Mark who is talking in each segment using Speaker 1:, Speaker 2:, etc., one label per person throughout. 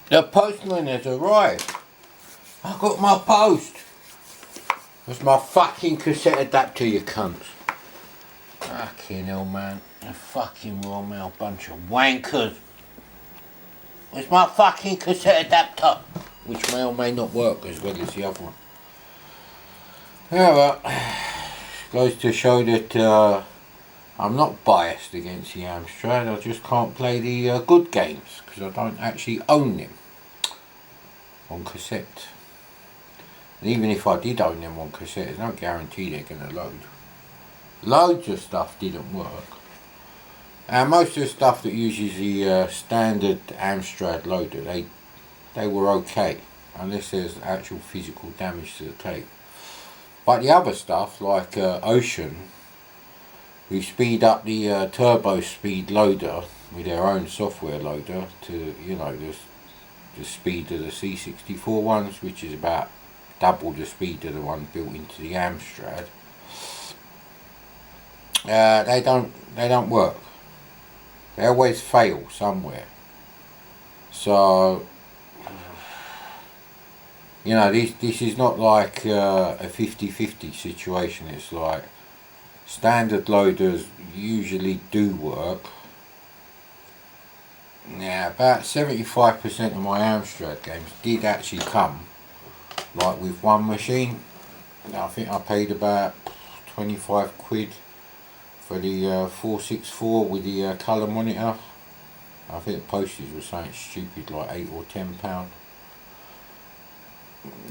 Speaker 1: The postman has arrived. I got my post. It's my fucking cassette adapter, you cunts. Fucking hell, man. A fucking Royal Mail bunch of wankers. It's my fucking cassette adapter, which may or may not work as well as the other one. Yeah, well, goes to show that I'm not biased against the Amstrad. I just can't play the good games because I don't actually own them on cassette. And even if I did own them on cassette, there's no guarantee they're going to load. Loads of stuff didn't work. And most of the stuff that uses the standard Amstrad loader, they were okay, unless there's actual physical damage to the tape. But the other stuff, like Ocean, we speed up the turbo speed loader with their own software loader to, you know, the speed of the C64 ones, which is about double the speed of the one built into the Amstrad. They don't work. They always fail somewhere. So, you know, this is not like a 50-50 situation. It's like standard loaders usually do work. Now, about 75% of my Amstrad games did actually come like with one machine. I think I paid about 25 quid for the 464 with the colour monitor. I think the postage was something stupid like £8 or £10.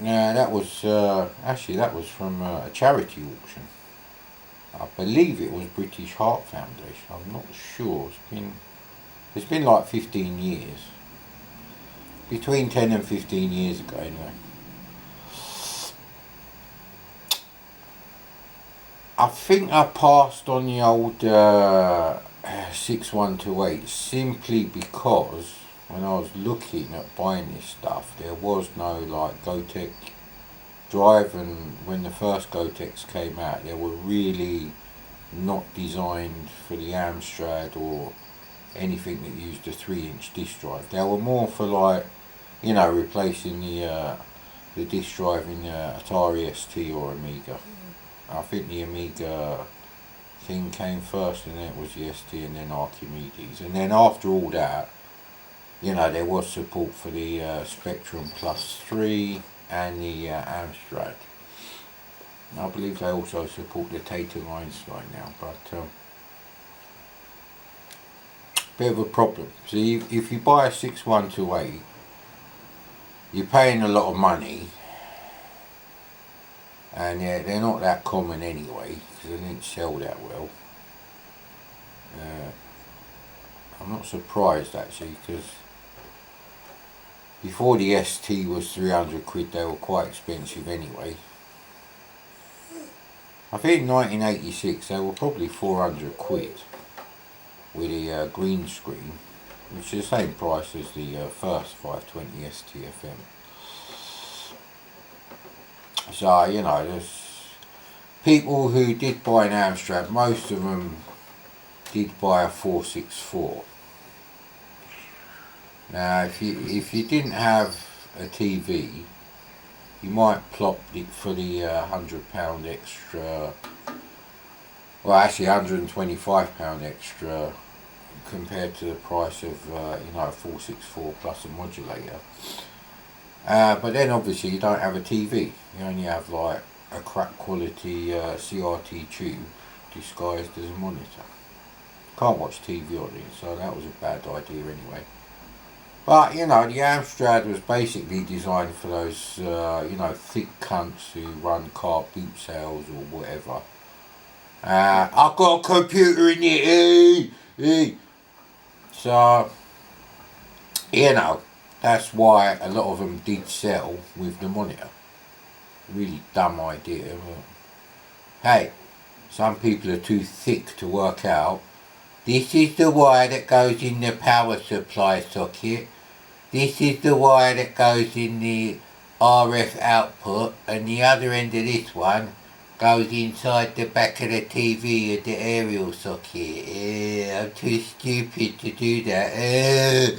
Speaker 1: Yeah, that was actually that was from a charity auction. I believe it was British Heart Foundation. I'm not sure. It's been like 15 years. Between 10 and 15 years ago anyway. I think I passed on the old 6128 simply because when I was looking at buying this stuff, there was no like Gotek drive, and when the first Gotex came out, they were really not designed for the Amstrad or anything that used a 3-inch disk drive. They were more for, like, you know, replacing the disk drive in the Atari ST or Amiga. I think the Amiga thing came first, and then it was the ST, and then Archimedes. And then after all that, you know, there was support for the Spectrum Plus 3 and the Amstrad. I believe they also support the Tatum Einstein now, but bit of a problem. See, if you buy a 6128, you're paying a lot of money, and yeah, they're not that common anyway because they didn't sell that well. I'm not surprised actually, because before the ST was 300 quid, they were quite expensive anyway. I think in 1986 they were probably 400 quid with a green screen, which is the same price as the first 520 STFM. So, you know, there's people who did buy an Amstrad, most of them did buy a 464. Now, if you didn't have a TV, you might plop it for the £100 extra, well actually £125 extra compared to the price of you know, a 464 plus a modulator. But then obviously you don't have a TV, you only have like a crap quality CRT tube disguised as a monitor. Can't watch TV on it, so that was a bad idea anyway. But, you know, the Amstrad was basically designed for those, you know, thick cunts who run car boot sales or whatever. I've got a computer in here, So, you know, that's why a lot of them did sell with the monitor. Really dumb idea, but hey, some people are too thick to work out. This is the wire that goes in the power supply socket. This is the wire that goes in the RF output, and the other end of this one goes inside the back of the TV at the aerial socket. I'm too stupid to do that.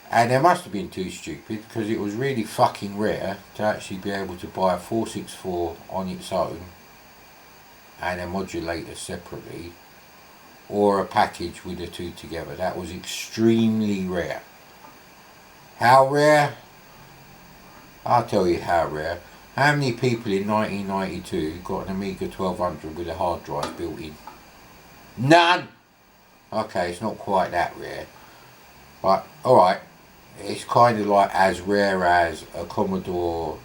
Speaker 1: And they must have been too stupid because it was really fucking rare to actually be able to buy a 464 on its own and a modulator separately, or a package with the two together. That was extremely rare. How rare? I'll tell you how rare. How many people in 1992 got an Amiga 1200 with a hard drive built in? None! Okay, it's not quite that rare. But, alright, it's kind of like as rare as a Commodore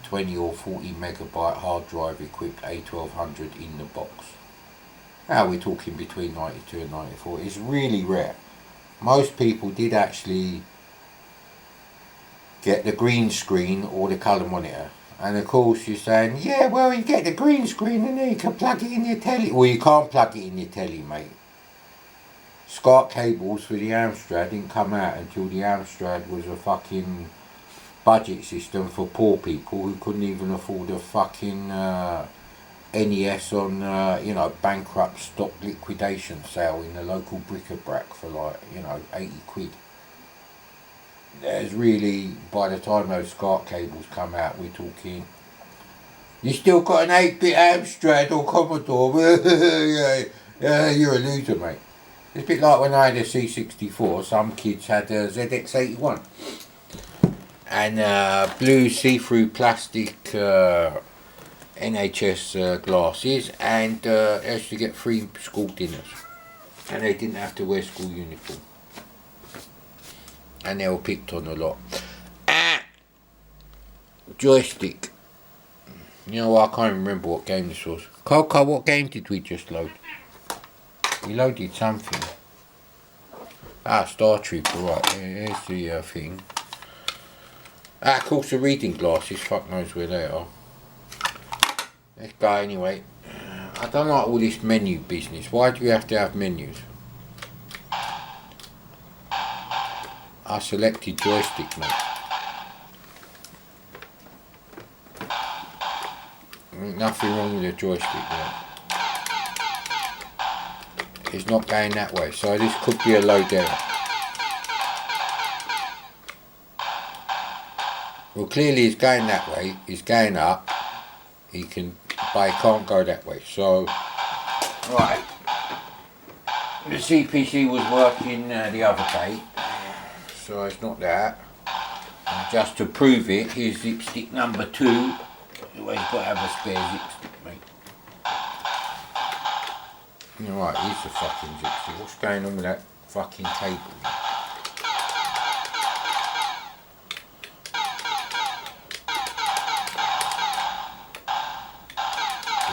Speaker 1: 20 or 40 megabyte hard drive equipped A1200 in the box. Now we're talking between 92 and 94. It's really rare. Most people did actually get the green screen or the colour monitor. And of course you're saying, yeah, well, you get the green screen and then you can plug it in your telly. Well, you can't plug it in your telly, mate. SCART cables for the Amstrad didn't come out until the Amstrad was a fucking budget system for poor people who couldn't even afford a fucking NES on, bankrupt stock liquidation sale in the local bric-a-brac for like, 80 quid. There's really, by the time those SCART cables come out, we're talking, you still got an 8-bit Amstrad or Commodore? Yeah, you're a loser, mate. It's a bit like when I had a C64, some kids had a ZX81 and blue see-through plastic NHS glasses, and they used to get free school dinners, and they didn't have to wear school uniform, and they were picked on a lot. Joystick. You know what, I can't remember what game this was. Coco, what game did we just load? We loaded something. Star Trooper, right, here's the thing. Of course the reading glasses, fuck knows where they are. Let's go anyway. I don't like all this menu business. Why do you have to have menus? I selected joystick, mate. Nothing wrong with the joystick, mate. It's not going that way, so this could be a load error. Well, clearly it's going that way. It's going up. But it can't go that way. So, right. The CPC was working the other day, so it's not that. And just to prove it, here's zipstick number 2. Well, you've got to have a spare zipstick, mate. Right, here's the fucking zipstick. What's going on with that fucking cable?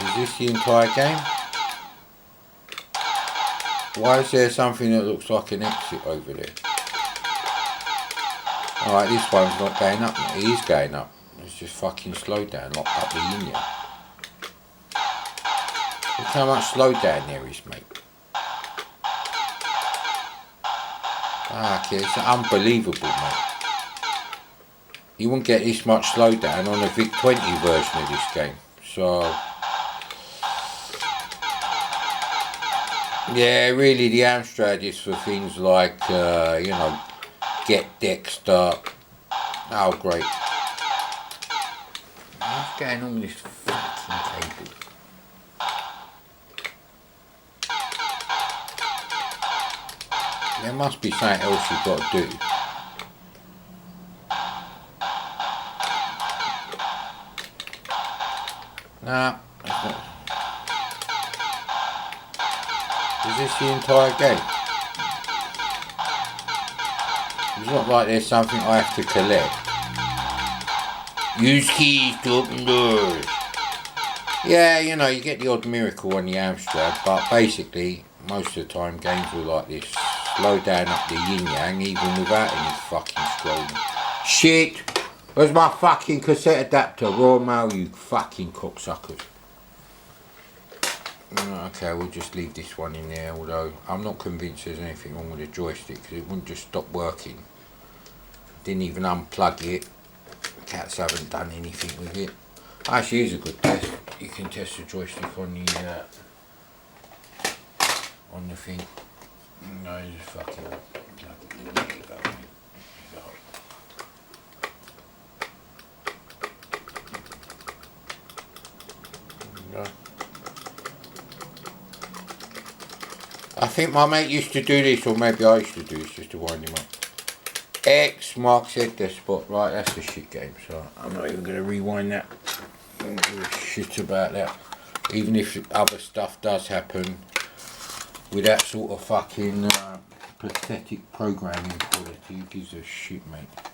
Speaker 1: Is this the entire game? Why is there something that looks like an exit over there? Alright, this one's not going up. It is going up. It's just fucking slowed down, not up the yin. Look how much slowdown there is, mate. Okay, it's unbelievable, mate. You wouldn't get this much slowdown on a VIC-20 version of this game. So, yeah, really the Amstrad is for things like, Get Dexter. Oh, great. What's going on with this fucking cable? There must be something else you've got to do. Nah, that's not. Is this the entire game? It's not like there's something I have to collect. Use keys to open doors. Yeah, you get the odd miracle on the Amstrad, but basically, most of the time games were like this. Slow down up the yin-yang even without any fucking scrolling. Shit! Where's my fucking cassette adapter? Royal Mail, you fucking cocksuckers. Okay, we'll just leave this one in there, although I'm not convinced there's anything wrong with the joystick because it wouldn't just stop working. Didn't even unplug it. Cats haven't done anything with it. Actually, here's a good test. You can test the joystick on the thing. No, you just fucking plug it in. There you go. I think my mate used to do this, or maybe I used to do this just to wind him up. X marks head the spot. Right, that's the shit game, so I'm not even going to rewind that. I don't give a shit about that. Even if other stuff does happen with that sort of fucking pathetic programming quality, who gives a shit, mate.